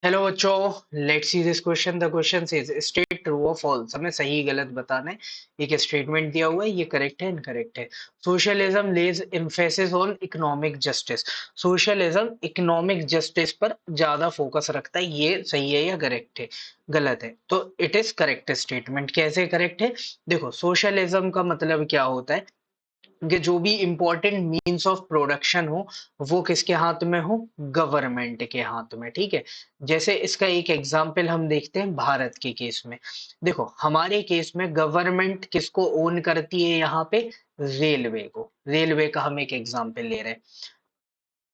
Hello बच्चों, let's see this question. The question says state true और false. हमें सही गलत बताना है। एक स्टेटमेंट दिया हुआ है, ये करेक्ट है इनकरेक्ट है। Socialism lays emphasis on economic justice. Socialism economic justice पर ज्यादा फोकस रखता है। ये सही है या करेक्ट है? गलत है। तो इट इज करेक्ट स्टेटमेंट। कैसे करेक्ट है? देखो, सोशलिज्म का मतलब क्या होता है कि जो भी इंपॉर्टेंट मीन्स ऑफ प्रोडक्शन हो वो किसके हाथ में हो? गवर्नमेंट के हाथ में। ठीक है। जैसे इसका एक एग्जांपल हम देखते हैं भारत के केस में। देखो, हमारे केस में गवर्नमेंट किसको ओन करती है? यहाँ पे रेलवे को। रेलवे का हम एक एग्जांपल ले रहे हैं।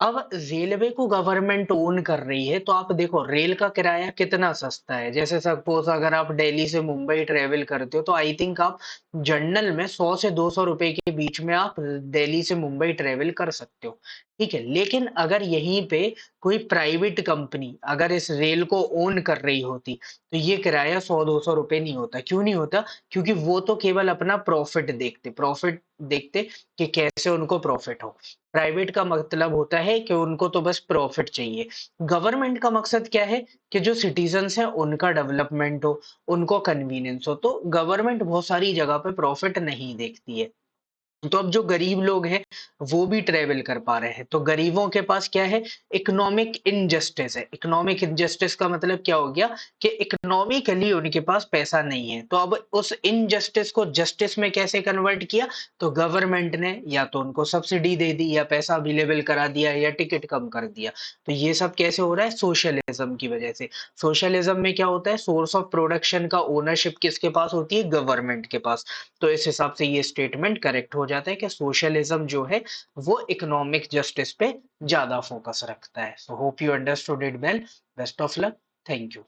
अब रेलवे को गवर्नमेंट ओन कर रही है, तो आप देखो रेल का किराया कितना सस्ता है। जैसे सपोज अगर आप दिल्ली से मुंबई ट्रेवल करते हो तो आई थिंक आप जनरल में 100 से 200 रुपए के बीच में आप दिल्ली से मुंबई ट्रेवल कर सकते हो। ठीक है। लेकिन अगर यहीं पे कोई प्राइवेट कंपनी अगर इस रेल को ओन कर रही होती तो ये किराया 100-200 रुपए नहीं होता। क्यों नहीं होता? क्योंकि वो तो केवल अपना प्रॉफिट देखते कि कैसे उनको प्रॉफिट हो। प्राइवेट का मतलब होता है कि उनको तो बस प्रॉफिट चाहिए। गवर्नमेंट का मकसद क्या है? कि जो सिटीजन्स हैं उनका डेवलपमेंट हो, उनको कन्वीनियंस हो। तो गवर्नमेंट बहुत सारी जगह पे प्रॉफिट नहीं देखती है। तो अब जो गरीब लोग हैं वो भी ट्रेवल कर पा रहे हैं। तो गरीबों के पास क्या है? इकोनॉमिक इनजस्टिस है। इकोनॉमिक इनजस्टिस का मतलब क्या हो गया? कि इकोनॉमिकली उनके पास पैसा नहीं है। तो अब उस इनजस्टिस को जस्टिस में कैसे कन्वर्ट किया? तो गवर्नमेंट ने या तो उनको सब्सिडी दे दी या पैसा अवेलेबल करा दिया या टिकट कम कर दिया। तो ये सब कैसे हो रहा है? सोशलिज्म की वजह से। सोशलिज्म में क्या होता है? सोर्स ऑफ प्रोडक्शन का ओनरशिप किसके पास होती है? गवर्नमेंट के पास। तो इस हिसाब से ये स्टेटमेंट करेक्ट हो जाता है कि सोशलिज्म जो है वो इकोनॉमिक जस्टिस पे ज्यादा फोकस रखता है। So hope you understood it well. Best of luck. Thank you.